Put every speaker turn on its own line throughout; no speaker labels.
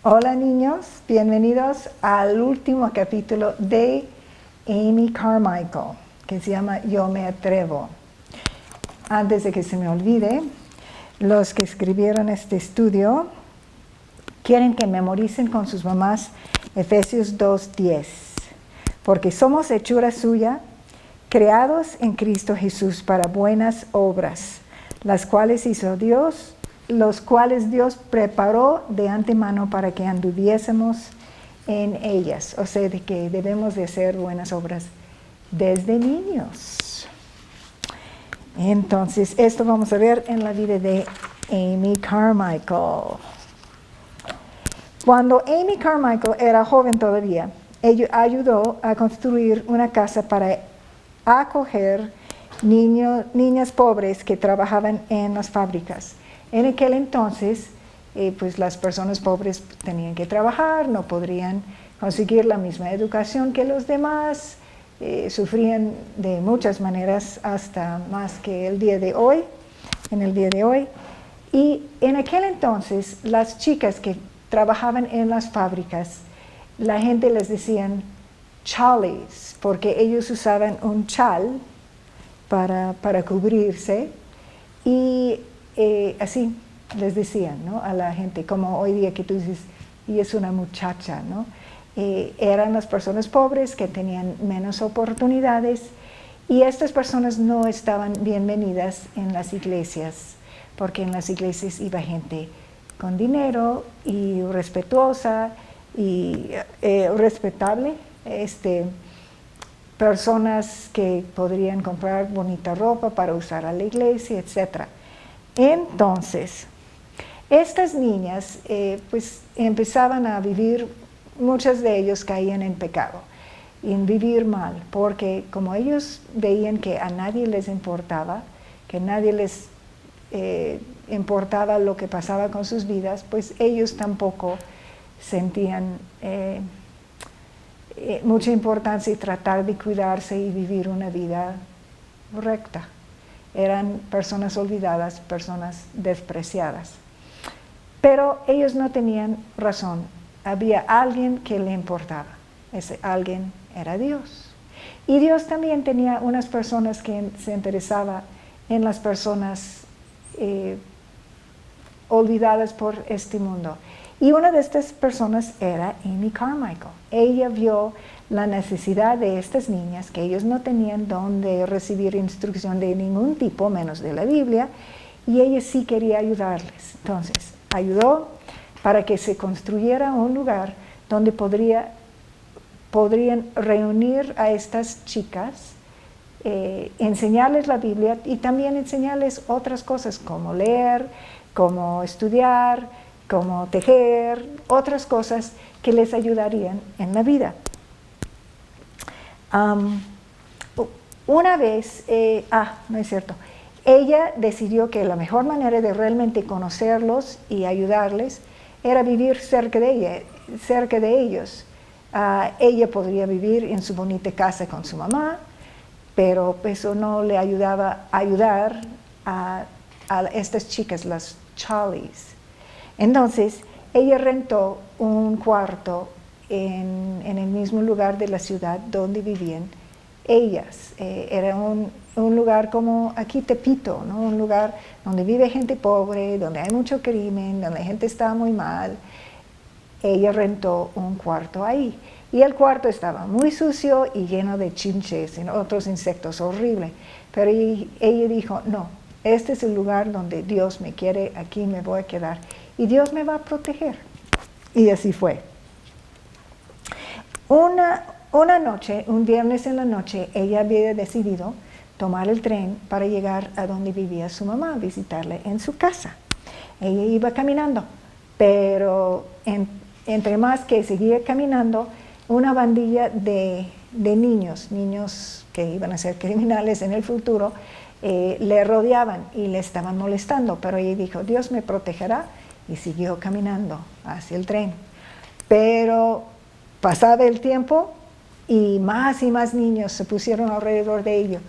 Hola niños, bienvenidos al último capítulo de Amy Carmichael, que se llama Yo me atrevo. Antes de que se me olvide, los que escribieron este estudio quieren que memoricen con sus mamás Efesios 2:10, porque somos hechura suya, creados en Cristo Jesús para buenas obras, las cuales hizo Dios, los cuales Dios preparó de antemano para que anduviésemos en ellas. O sea, de que debemos de hacer buenas obras desde niños. Entonces, esto vamos a ver en la vida de Amy Carmichael. Cuando Amy Carmichael era joven todavía, ella ayudó a construir una casa para acoger niñas pobres que trabajaban en las fábricas. En aquel entonces, pues las personas pobres tenían que trabajar, no podrían conseguir la misma educación que los demás, sufrían de muchas maneras hasta más que el día de hoy, en el día de hoy. Y en aquel entonces, las chicas que trabajaban en las fábricas, la gente les decían chales, porque ellos usaban un chal para cubrirse, y así les decían, ¿no?, a la gente, como hoy día que tú dices, y es una muchacha, ¿no? Eran las personas pobres que tenían menos oportunidades, y estas personas no estaban bienvenidas en las iglesias, porque en las iglesias iba gente con dinero y respetuosa y respetable, personas que podrían comprar bonita ropa para usar a la iglesia, etc. Entonces, estas niñas pues empezaban a vivir, muchas de ellos caían en pecado, en vivir mal, porque como ellos veían que a nadie les importaba, que nadie les importaba lo que pasaba con sus vidas, pues ellos tampoco sentían mucha importancia y tratar de cuidarse y vivir una vida recta. Eran personas olvidadas, personas despreciadas. Pero ellos no tenían razón. Había alguien que le importaba. Ese alguien era Dios. Y Dios también tenía unas personas que se interesaba en las personas olvidadas por este mundo. Y una de estas personas era Amy Carmichael. Ella vio la necesidad de estas niñas, que ellos no tenían donde recibir instrucción de ningún tipo, menos de la Biblia, y ella sí quería ayudarles. Entonces, ayudó para que se construyera un lugar donde podrían reunir a estas chicas, enseñarles la Biblia y también enseñarles otras cosas como leer, como estudiar, como tejer, otras cosas que les ayudarían en la vida. Una vez, no es cierto, ella decidió que la mejor manera de realmente conocerlos y ayudarles era vivir cerca de ellos. Ella podría vivir en su bonita casa con su mamá, pero eso no le ayudaba a ayudar a estas chicas, las Charlies. Entonces, ella rentó un cuarto en el mismo lugar de la ciudad donde vivían ellas. Era un lugar como aquí Tepito, ¿no? Un lugar donde vive gente pobre, donde hay mucho crimen, donde la gente está muy mal. Ella rentó un cuarto ahí. Y el cuarto estaba muy sucio y lleno de chinches y otros insectos, horrible. Pero ella dijo, no, este es el lugar donde Dios me quiere, aquí me voy a quedar. Y Dios me va a proteger. Y así fue. Una noche, un viernes en la noche, ella había decidido tomar el tren para llegar a donde vivía su mamá, visitarla en su casa. Ella iba caminando, pero entre más que seguía caminando, una bandilla de niños que iban a ser criminales en el futuro, le rodeaban y le estaban molestando, pero ella dijo, Dios me protegerá, y siguió caminando hacia el tren. Pero pasaba el tiempo y más niños se pusieron alrededor de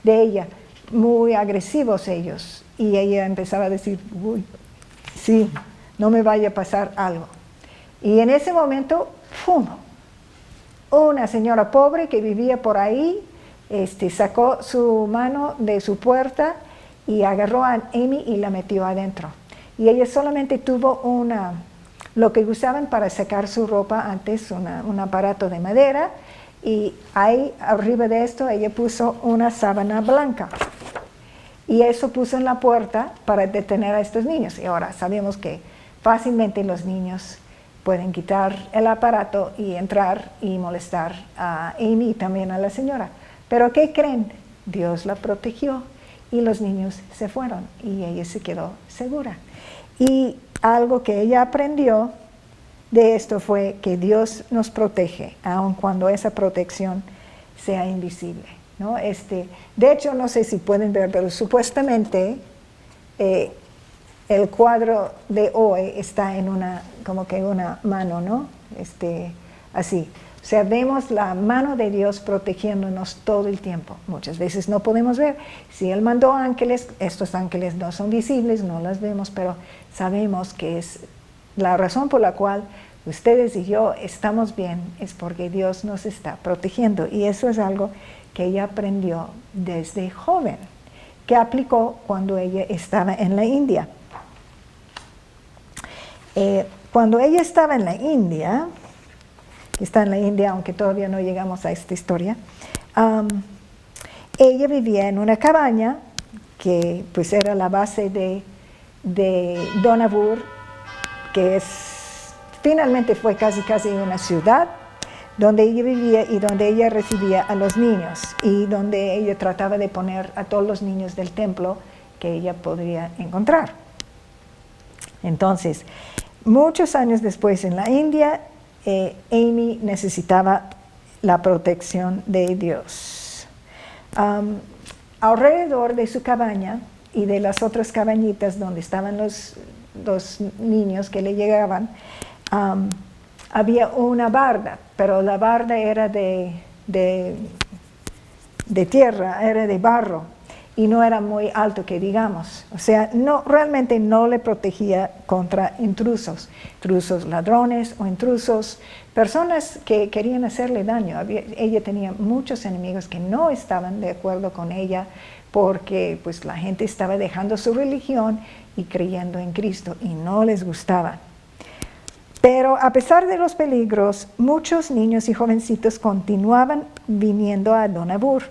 ella, muy agresivos ellos, y ella empezaba a decir, uy, sí, no me vaya a pasar algo. Y en ese momento, ¡pum!, una señora pobre que vivía por ahí, sacó su mano de su puerta y agarró a Amy y la metió adentro. Y ella solamente tuvo lo que usaban para secar su ropa antes, un aparato de madera, y ahí arriba de esto ella puso una sábana blanca. Y eso puso en la puerta para detener a estos niños. Y ahora sabemos que fácilmente los niños pueden quitar el aparato y entrar y molestar a Amy y también a la señora. Pero ¿qué creen? Dios la protegió y los niños se fueron y ella se quedó segura. Y algo que ella aprendió de esto fue que Dios nos protege, aun cuando esa protección sea invisible, ¿no? De hecho, no sé si pueden ver, pero supuestamente el cuadro de hoy está en como que una mano, ¿no? Así. O sea, vemos la mano de Dios protegiéndonos todo el tiempo. Muchas veces no podemos ver. Si Él mandó ángeles, estos ángeles no son visibles, no las vemos, pero sabemos que es la razón por la cual ustedes y yo estamos bien, es porque Dios nos está protegiendo. Y eso es algo que ella aprendió desde joven, que aplicó cuando ella estaba en la India. Cuando ella estaba en la India, que está en la India, aunque todavía no llegamos a esta historia, ella vivía en una cabaña que pues era la base de Dohnavur, que finalmente fue casi una ciudad donde ella vivía y donde ella recibía a los niños y donde ella trataba de poner a todos los niños del templo que ella podría encontrar. Entonces, muchos años después en la India, Amy necesitaba la protección de Dios. Alrededor de su cabaña y de las otras cabañitas donde estaban los niños que le llegaban, había una barda, pero la barda era de tierra, era de barro, y no era muy alto que digamos. O sea, realmente no le protegía contra intrusos, ladrones o intrusos, personas que querían hacerle daño. Ella tenía muchos enemigos que no estaban de acuerdo con ella porque pues, la gente estaba dejando su religión y creyendo en Cristo y no les gustaba. Pero a pesar de los peligros, muchos niños y jovencitos continuaban viniendo a Dohnavur.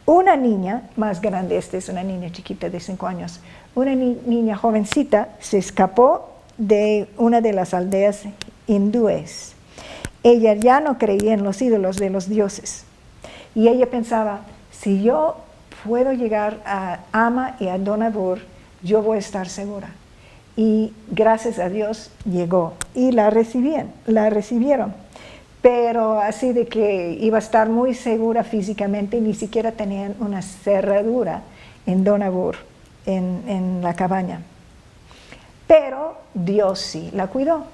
Una niña más grande, esta es una niña chiquita de 5 años, una niña jovencita se escapó de una de las aldeas hindúes. Ella ya no creía en los ídolos de los dioses. Y ella pensaba, si yo puedo llegar a Amma y a Dohnavur, yo voy a estar segura. Y gracias a Dios llegó y la recibieron. Pero así de que iba a estar muy segura físicamente, ni siquiera tenían una cerradura en Dohnavur, en la cabaña. Pero Dios sí la cuidó.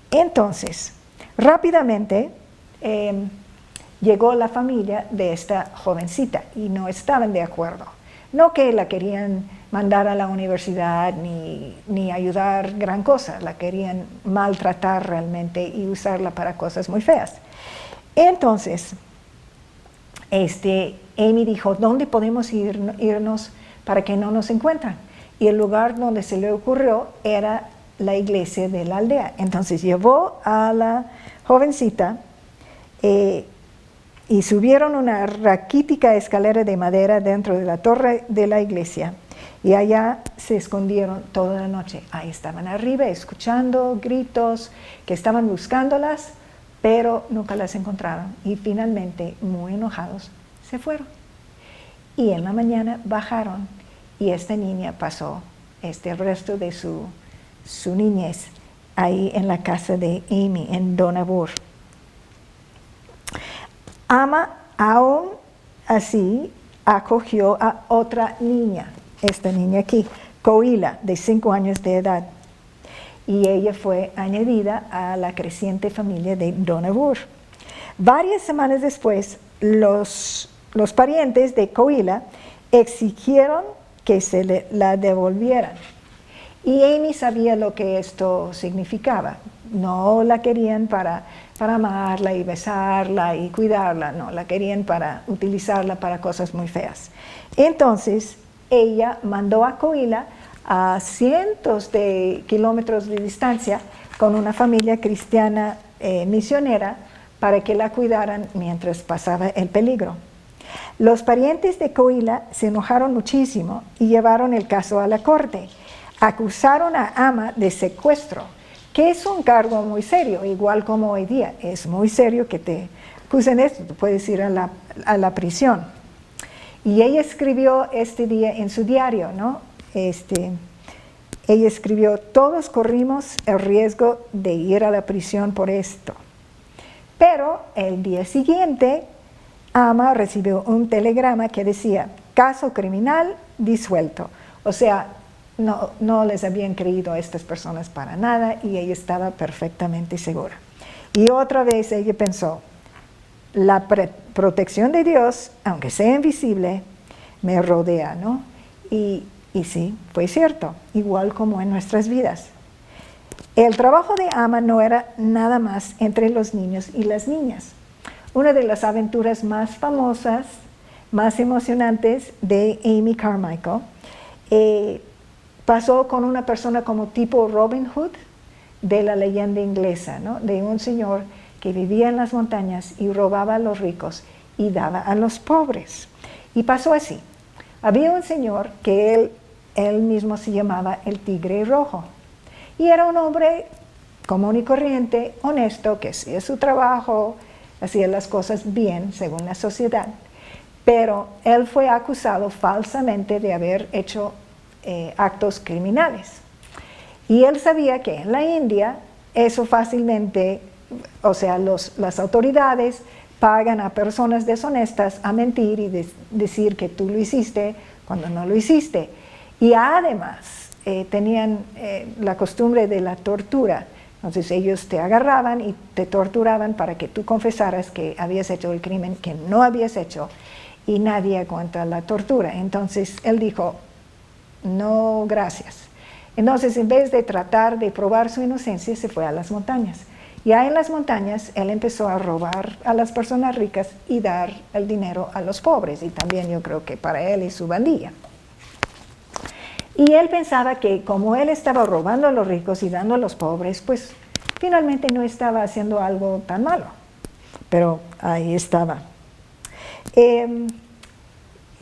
Entonces, rápidamente llegó la familia de esta jovencita y no estaban de acuerdo. No que la querían mandar a la universidad ni ayudar gran cosa, la querían maltratar realmente y usarla para cosas muy feas. Entonces, Amy dijo, ¿dónde podemos irnos para que no nos encuentren? Y el lugar donde se le ocurrió era la iglesia de la aldea. Entonces llevó a la jovencita y subieron una raquítica escalera de madera dentro de la torre de la iglesia. Y allá se escondieron toda la noche. Ahí estaban arriba escuchando gritos, que estaban buscándolas, pero nunca las encontraron. Y finalmente, muy enojados, se fueron. Y en la mañana bajaron y esta niña pasó el resto de su niñez ahí en la casa de Amy, en Dohnavur. Amma aún así acogió a otra niña, esta niña aquí, Koila, de 5 años de edad. Y ella fue añadida a la creciente familia de Dohnavur. Varias semanas después, los parientes de Koila exigieron que se la devolvieran. Y Amy sabía lo que esto significaba. no la querían para amarla y besarla y cuidarla, no, la querían para utilizarla para cosas muy feas. Entonces, ella mandó a Coahuila a cientos de kilómetros de distancia con una familia cristiana misionera para que la cuidaran mientras pasaba el peligro. Los parientes de Coahuila se enojaron muchísimo y llevaron el caso a la corte. Acusaron a Ama de secuestro, que es un cargo muy serio, igual como hoy día. Es muy serio que te acusen esto, tú puedes ir a la prisión. Y ella escribió este día en su diario, ¿no? Ella escribió: todos corrimos el riesgo de ir a la prisión por esto. Pero el día siguiente, Ama recibió un telegrama que decía: caso criminal disuelto. O sea, no les habían creído a estas personas para nada y ella estaba perfectamente segura. Y otra vez ella pensó: la protección de Dios, aunque sea invisible, me rodea, ¿no? Y sí, fue cierto, igual como en nuestras vidas. El trabajo de Ama no era nada más entre los niños y las niñas. Una de las aventuras más famosas, más emocionantes de Amy Carmichael pasó con una persona como tipo Robin Hood de la leyenda inglesa, ¿no? De un señor que vivía en las montañas y robaba a los ricos y daba a los pobres. Y pasó así. Había un señor que él mismo se llamaba el Tigre Rojo. Y era un hombre común y corriente, honesto, que hacía su trabajo, hacía las cosas bien según la sociedad. Pero él fue acusado falsamente de haber hecho actos criminales. Y él sabía que en la India eso fácilmente, o sea, las autoridades pagan a personas deshonestas a mentir y decir que tú lo hiciste cuando no lo hiciste. Y además tenían la costumbre de la tortura. Entonces ellos te agarraban y te torturaban para que tú confesaras que habías hecho el crimen que no habías hecho, y nadie aguanta la tortura. Entonces él dijo: no, gracias. Entonces, en vez de tratar de probar su inocencia, se fue a las montañas. Ya en las montañas, él empezó a robar a las personas ricas y dar el dinero a los pobres, y también yo creo que para él y su bandilla. Y él pensaba que como él estaba robando a los ricos y dando a los pobres, pues finalmente no estaba haciendo algo tan malo. Pero ahí estaba.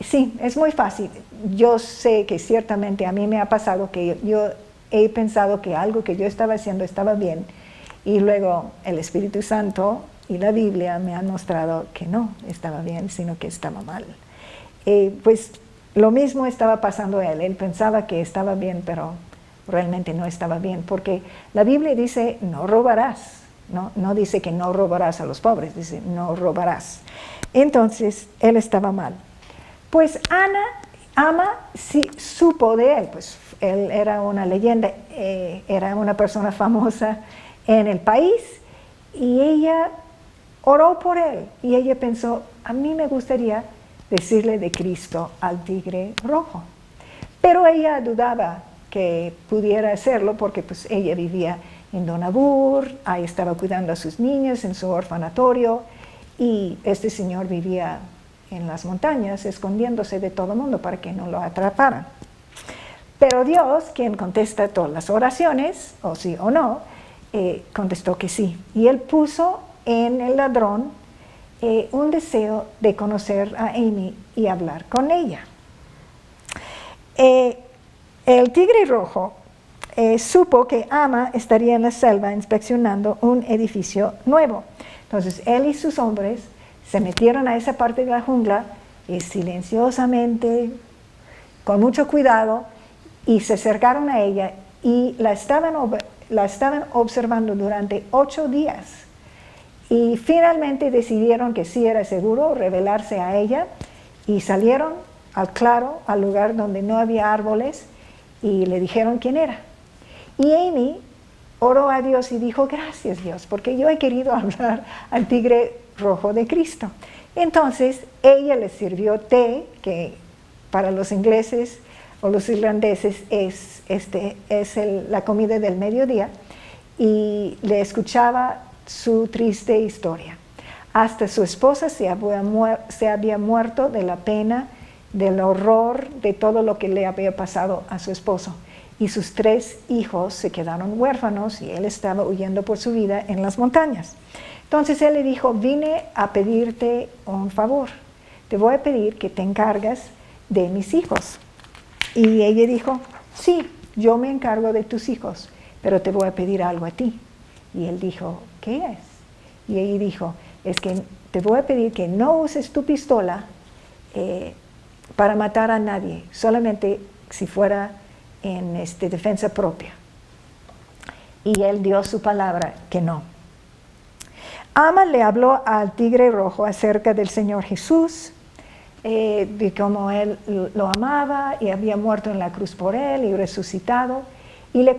Sí, es muy fácil. Yo sé que ciertamente a mí me ha pasado que yo he pensado que algo que yo estaba haciendo estaba bien, y luego el Espíritu Santo y la Biblia me han mostrado que no estaba bien, sino que estaba mal. Pues lo mismo estaba pasando a él. Él pensaba que estaba bien, pero realmente no estaba bien, porque la Biblia dice: no robarás. No dice que no robarás a los pobres, dice: no robarás. Entonces, él estaba mal. Pues Ama sí supo de él, pues él era una leyenda, era una persona famosa en el país, y ella oró por él, y ella pensó: a mí me gustaría decirle de Cristo al Tigre Rojo. Pero ella dudaba que pudiera hacerlo, porque pues ella vivía en Donabur, ahí estaba cuidando a sus niños en su orfanatorio, y este señor vivía en las montañas, escondiéndose de todo el mundo para que no lo atraparan. Pero Dios, quien contesta todas las oraciones, o sí o no, contestó que sí. Y él puso en el ladrón un deseo de conocer a Amy y hablar con ella. El Tigre Rojo supo que Ama estaría en la selva inspeccionando un edificio nuevo. Entonces él y sus hombres se metieron a esa parte de la jungla silenciosamente, con mucho cuidado, y se acercaron a ella y la estaban observando durante 8 días. Y finalmente decidieron que sí era seguro revelarse a ella, y salieron al claro, al lugar donde no había árboles, y le dijeron quién era. Y Amy oró a Dios y dijo: gracias, Dios, porque yo he querido hablar al Tigre Rojo de Cristo. Entonces ella les sirvió té, que para los ingleses o los irlandeses es la comida del mediodía, y le escuchaba su triste historia. Hasta su esposa se había muerto de la pena, del horror, de todo lo que le había pasado a su esposo. Y sus 3 hijos se quedaron huérfanos y él estaba huyendo por su vida en las montañas. Entonces él le dijo, vine a pedirte un favor. Te voy a pedir que te encargas de mis hijos. Y ella dijo, sí, yo me encargo de tus hijos, pero te voy a pedir algo a ti. Y él dijo, ¿qué es? Y ella dijo, es que te voy a pedir que no uses tu pistola para matar a nadie, solamente si fuera en defensa propia. Y él dio su palabra que no. Ama le habló al tigre rojo acerca del Señor Jesús, de cómo él lo amaba y había muerto en la cruz por él y resucitado, y le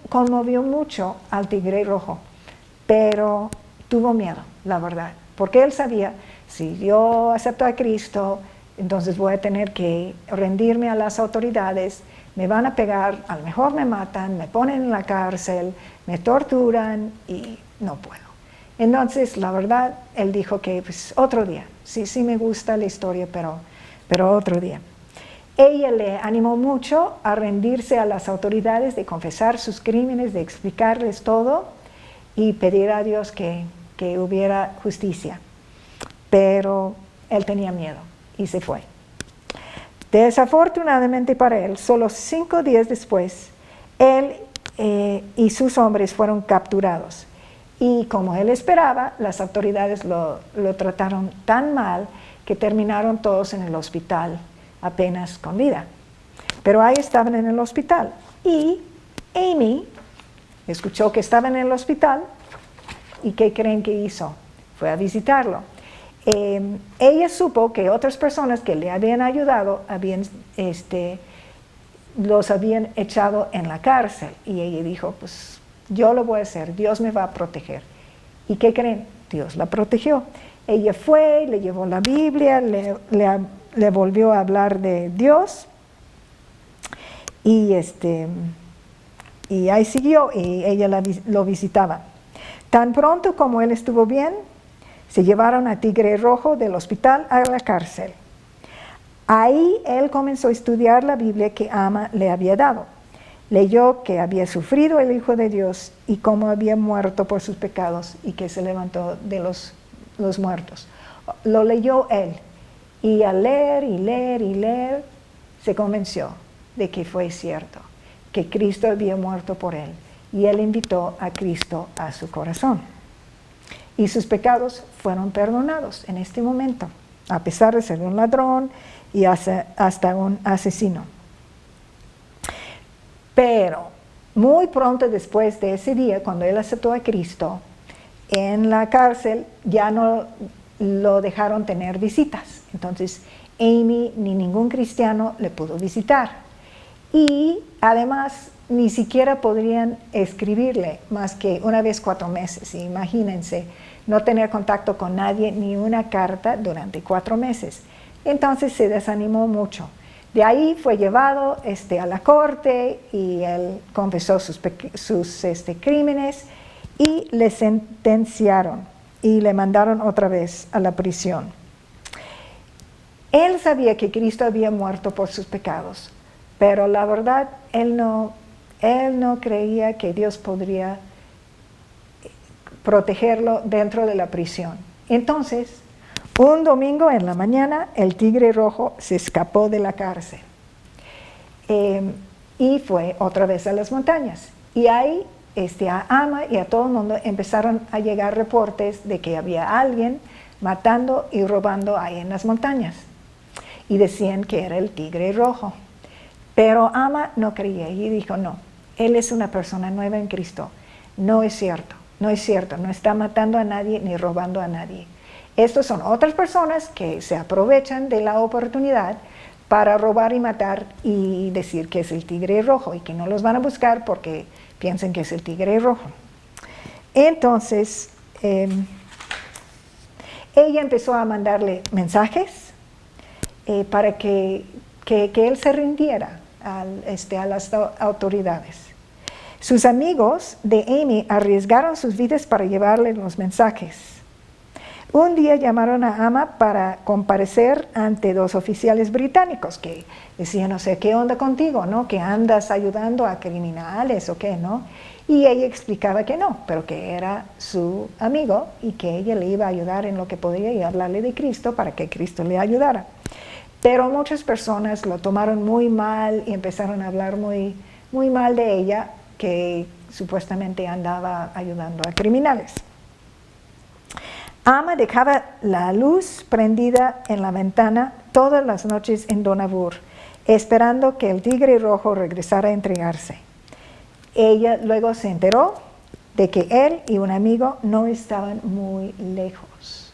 conmovió mucho al tigre rojo, pero tuvo miedo, la verdad, porque él sabía, si yo acepto a Cristo, entonces voy a tener que rendirme a las autoridades, me van a pegar, a lo mejor me matan, me ponen en la cárcel, me torturan y no puedo. Entonces, la verdad, él dijo que pues, otro día, sí me gusta la historia, pero otro día. Ella le animó mucho a rendirse a las autoridades, de confesar sus crímenes, de explicarles todo y pedir a Dios que hubiera justicia. Pero él tenía miedo y se fue. Desafortunadamente para él, solo 5 días después, él y sus hombres fueron capturados. Y como él esperaba, las autoridades lo trataron tan mal que terminaron todos en el hospital, apenas con vida. Pero ahí estaban en el hospital. Y Amy escuchó que estaban en el hospital, ¿y qué creen que hizo? Fue a visitarlo. Ella supo que otras personas que le habían ayudado los habían echado en la cárcel. Y ella dijo, pues yo lo voy a hacer, Dios me va a proteger. ¿Y qué creen? Dios la protegió. Ella fue, le llevó la Biblia, le volvió a hablar de Dios. Y ahí siguió, y ella lo visitaba. Tan pronto como él estuvo bien, se llevaron a Tigre Rojo del hospital a la cárcel. Ahí él comenzó a estudiar la Biblia que Ama le había dado. Leyó que había sufrido el Hijo de Dios y cómo había muerto por sus pecados y que se levantó de los muertos. Lo leyó él, y al leer y leer y leer, se convenció de que fue cierto, que Cristo había muerto por él, y él invitó a Cristo a su corazón. Y sus pecados fueron perdonados en este momento, a pesar de ser un ladrón y hasta un asesino. Pero muy pronto después de ese día, cuando él aceptó a Cristo, en la cárcel ya no lo dejaron tener visitas. Entonces Amy ni ningún cristiano le pudo visitar. Y además ni siquiera podrían escribirle más que una vez 4 meses. Imagínense, no tener contacto con nadie, ni una carta durante 4 meses. Entonces se desanimó mucho. De ahí fue llevado a la corte y él confesó sus crímenes y le sentenciaron y le mandaron otra vez a la prisión. Él sabía que Cristo había muerto por sus pecados, pero la verdad él no creía que Dios podría protegerlo dentro de la prisión. Entonces, un domingo en la mañana, el Tigre Rojo se escapó de la cárcel y fue otra vez a las montañas. Y ahí a Ama y a todo el mundo empezaron a llegar reportes de que había alguien matando y robando ahí en las montañas. Y decían que era el Tigre Rojo. Pero Ama no creía y dijo, no, él es una persona nueva en Cristo. No es cierto, no está matando a nadie ni robando a nadie. Estos son otras personas que se aprovechan de la oportunidad para robar y matar y decir que es el Tigre Rojo y que no los van a buscar porque piensan que es el Tigre Rojo. Entonces, ella empezó a mandarle mensajes para que él se rindiera a las autoridades. Sus amigos de Amy arriesgaron sus vidas para llevarle los mensajes. Un día llamaron a Ama para comparecer ante 2 oficiales británicos que decían, no sé, ¿qué onda contigo, no? ¿Que andas ayudando a criminales o qué, no? Y ella explicaba que no, pero que era su amigo y que ella le iba a ayudar en lo que podía y hablarle de Cristo para que Cristo le ayudara. Pero muchas personas lo tomaron muy mal y empezaron a hablar muy, muy mal de ella, que supuestamente andaba ayudando a criminales. Ama dejaba la luz prendida en la ventana todas las noches en Dohnavur, esperando que el tigre rojo regresara a entregarse. Ella luego se enteró de que él y un amigo no estaban muy lejos.